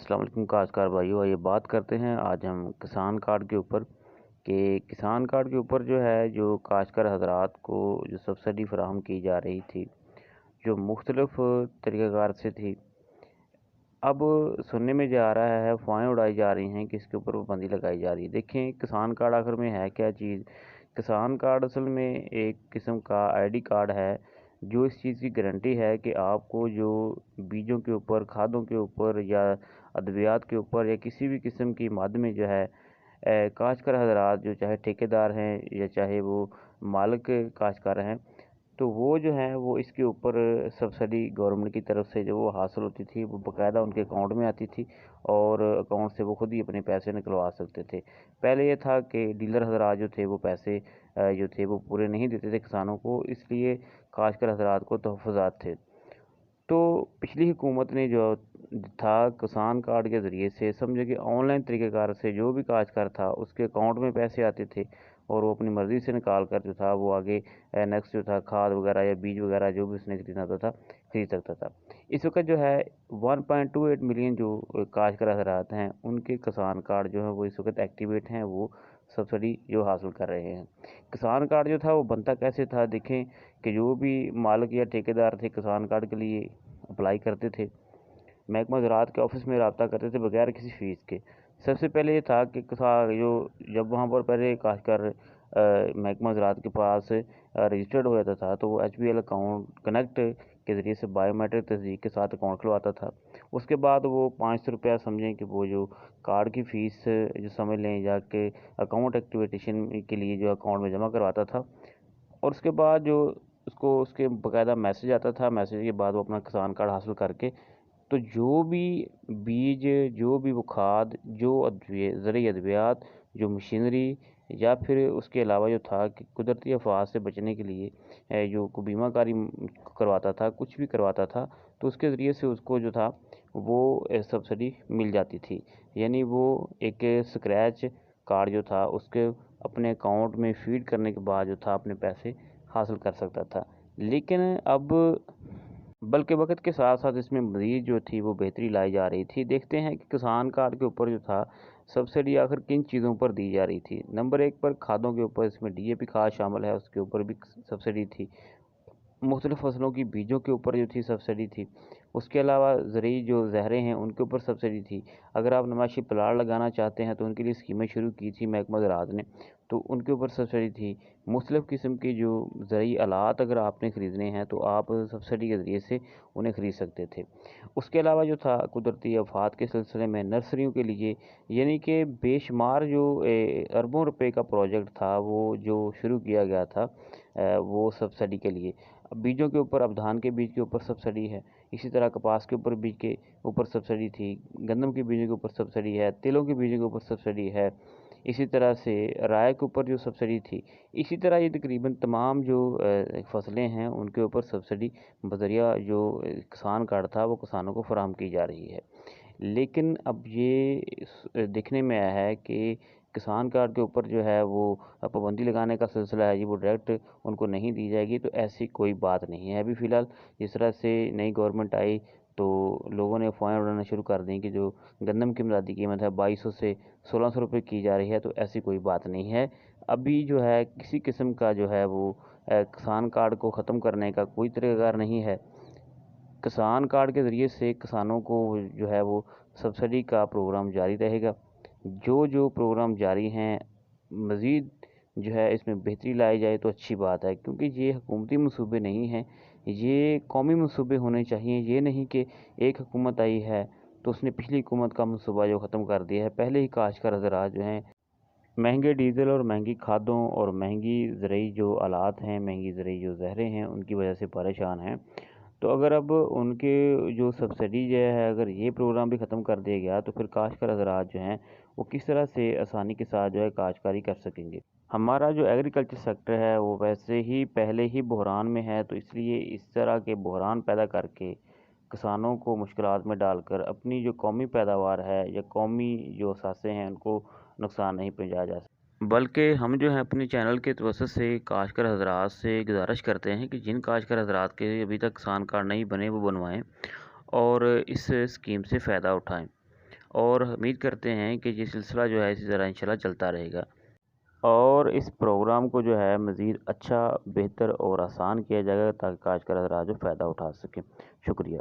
अस्सलाम वालेकुम काश्तकार भाइयों, आइए बात करते हैं आज हम किसान कार्ड के ऊपर कि किसान कार्ड के ऊपर जो है जो काश्तकार हज़रात को जो सब्सिडी फ़राहम की जा रही थी, जो मुख्तलिफ़ तरीक़ाकार से थी। अब सुनने में जा रहा है, अफ़वाहें उड़ाई जा रही हैं कि इसके ऊपर पाबंदी लगाई जा रही है। देखें, किसान कार्ड आखिर में है क्या चीज़? किसान कार्ड असल में एक किस्म का आईडी कार्ड है, जो इस चीज़ की गारंटी है कि आपको जो बीजों के ऊपर, खादों के ऊपर या अद्वियात के ऊपर या किसी भी किस्म की मद में जो है काश्तकार हज़रात जो चाहे ठेकेदार हैं या चाहे वो मालिक काश्तकार हैं, तो वो जो हैं वो इसके ऊपर सब्सिडी गवर्नमेंट की तरफ से जो वो हासिल होती थी, वो बाकायदा उनके अकाउंट में आती थी और अकाउंट से वो खुद ही अपने पैसे निकलवा सकते थे। पहले ये था कि डीलर हज़रात जो थे वो पैसे जो थे वो पूरे नहीं देते थे किसानों को, इसलिए काश्तकार हज़रात को तहफ़्फ़ुज़ात थे। तो पिछली हुकूमत ने जो था किसान कार्ड के ज़रिए से समझे कि ऑनलाइन तरीक़ेकार से जो भी काश्तकार था उसके अकाउंट में पैसे आते थे और वो अपनी मर्ज़ी से निकाल कर जो था वो आगे नेक्स्ट जो था खाद वगैरह या बीज वगैरह जो भी उसने खरीदना होता था खरीद सकता था। इस वक्त जो है 1.28 मिलियन जो काश्तकार हज़रात हैं उनके किसान कार्ड जो है वो इस वक्त एक्टिवेट हैं, वो सब्सिडी जो हासिल कर रहे हैं। किसान कार्ड जो था वो बनता कैसे था? देखें कि जो भी मालिक या ठेकेदार थे किसान कार्ड के लिए अप्लाई करते थे, महकमा ज़राअत के ऑफ़िस में रब्ता करते थे बगैर किसी फ़ीस के। सबसे पहले ये था कि जो जब वहाँ पर पहले काश्तकार महकमा ज़राअत के पास रजिस्टर्ड हो जाता था, तो वो एचबीएल अकाउंट कनेक्ट के ज़रिए से बायोमेट्रिक तस्दीक के साथ अकाउंट खुलवाता था। उसके बाद वो ₹500 समझें कि वो जो कार्ड की फ़ीस जो समझ लें जाके अकाउंट एक्टिवेशन के लिए जो अकाउंट में जमा करवाता था और उसके बाद जो उसको उसके बाकायदा मैसेज आता था, मैसेज के बाद वो अपना किसान कार्ड हासिल करके तो जो भी बीज, जो भी वो खाद, जो ज़रूरी अद्वियात, जो मशीनरी या फिर उसके अलावा जो था कि कुदरती आफ़ात से बचने के लिए जो को बीमाकारी करवाता था, कुछ भी करवाता था, तो उसके ज़रिए से उसको जो था वो सब्सिडी मिल जाती थी। यानी वो एक स्क्रैच कार्ड जो था उसके अपने अकाउंट में फ़ीड करने के बाद जो था अपने पैसे हासिल कर सकता था। लेकिन अब बल्कि वक़्त के साथ-साथ इसमें मज़ीद जो थी वो बेहतरी लाई जा रही थी। देखते हैं कि किसान कार्ड के ऊपर जो था सब्सिडी आखिर किन चीज़ों पर दी जा रही थी। नंबर 1 पर खादों के ऊपर इसमें डीएपी खाद शामिल है, उसके ऊपर भी सब्सिडी थी। मुख्तलिफ़ फ़सलों की बीजों के ऊपर जो थी सब्सिडी थी। उसके अलावा ज़रूरी जो ज़हरें हैं उनके ऊपर सब्सिडी थी। अगर आप नमाशी प्लाट लगाना चाहते हैं तो उनके लिए स्कीमें शुरू की थी महकमा ज़राअत ने, तो उनके ऊपर सब्सिडी थी। मुख्तलिफ़ किस्म के जो ज़रूरी आलात अगर आपने ख़रीदने हैं तो आप सब्सिडी के ज़रिए से उन्हें ख़रीद सकते थे। उसके अलावा जो था कुदरती आफ़ात के सिलसिले में नर्सरियों के लिए यानी कि बेशुमार जो अरबों रुपए का प्रोजेक्ट था वो जो शुरू किया गया था वो सब्सिडी के लिए। अब बीजों के ऊपर, अब धान के बीज के ऊपर सब्सिडी है, इसी तरह कपास के ऊपर बीज के ऊपर सब्सिडी थी, गंदम के बीजों के ऊपर सब्सिडी है, तिलों के बीजों के ऊपर सब्सिडी है, इसी तरह से राय के ऊपर जो सब्सिडी थी, इसी तरह ये तकरीबन तमाम जो फसलें हैं उनके ऊपर सब्सिडी बज़रिया जो किसान कार्ड था वो किसानों को फ़राहम की जा रही है। लेकिन अब ये देखने में आया है कि किसान कार्ड के ऊपर जो है वो पाबंदी लगाने का सिलसिला है जी वो डायरेक्ट उनको नहीं दी जाएगी, तो ऐसी कोई बात नहीं है। अभी फ़िलहाल जिस तरह से नई गवर्नमेंट आई तो लोगों ने अफ़वाहें उड़ाना शुरू कर दी कि जो गंदम की इमदादी कीमत है 2200 से 1600 रुपये की जा रही है, तो ऐसी कोई बात नहीं है। अभी जो है किसी किस्म का जो है वो किसान कार्ड को ख़त्म करने का कोई तरीक़ाकार नहीं है। किसान कार्ड के ज़रिए से किसानों को जो है वो सब्सिडी का प्रोग्राम जारी रहेगा। जो प्रोग्राम जारी हैं, मज़ीद जो है इसमें बेहतरी लाई जाए तो अच्छी बात है, क्योंकि ये हुकूमती मंसूबे नहीं हैं, ये कौमी मंसूबे होने चाहिए। ये नहीं कि एक हुकूमत आई है तो उसने पिछली हुकूमत का मंसूबा जो ख़त्म कर दिया है। पहले ही काश्तकार हज़रात जो हैं महंगे डीज़ल और महंगी खादों और महंगी ज़रूरी जो आलात हैं, महंगी ज़रूरी जो ज़हरें हैं उनकी वजह से परेशान हैं। तो अगर अब उनके जो सब्सिडी जो है अगर ये प्रोग्राम भी ख़त्म कर दिया गया तो फिर काश्तकार हज़रात जो हैं वो किस तरह से आसानी के साथ जो है काश्तकारी कर सकेंगे। हमारा जो एग्रीकल्चर सेक्टर है वो वैसे ही पहले ही बहरान में है, तो इसलिए इस तरह के बहरान पैदा करके किसानों को मुश्किलात में डालकर अपनी जो कौमी पैदावार है या कौमी जो असासे हैं उनको नुकसान नहीं पहुंचाया जा सकता। बल्कि हम जो है अपने चैनल के तवज्जुह से काश्तकार हज़रात से गुजारिश करते हैं कि जिन काश्तकार हज़रात के अभी तक किसान कार्ड नहीं बने वो बनवाएं और इस स्कीम से फ़ायदा उठाएं। اور امید کرتے ہیں کہ یہ سلسلہ جو ہے اسی طرح انشاءاللہ چلتا رہے گا، اور اس پروگرام کو جو ہے مزید اچھا، بہتر اور آسان کیا جائے گا تاکہ کاشتکار حضرات جو فائدہ اٹھا سکیں۔ شکریہ۔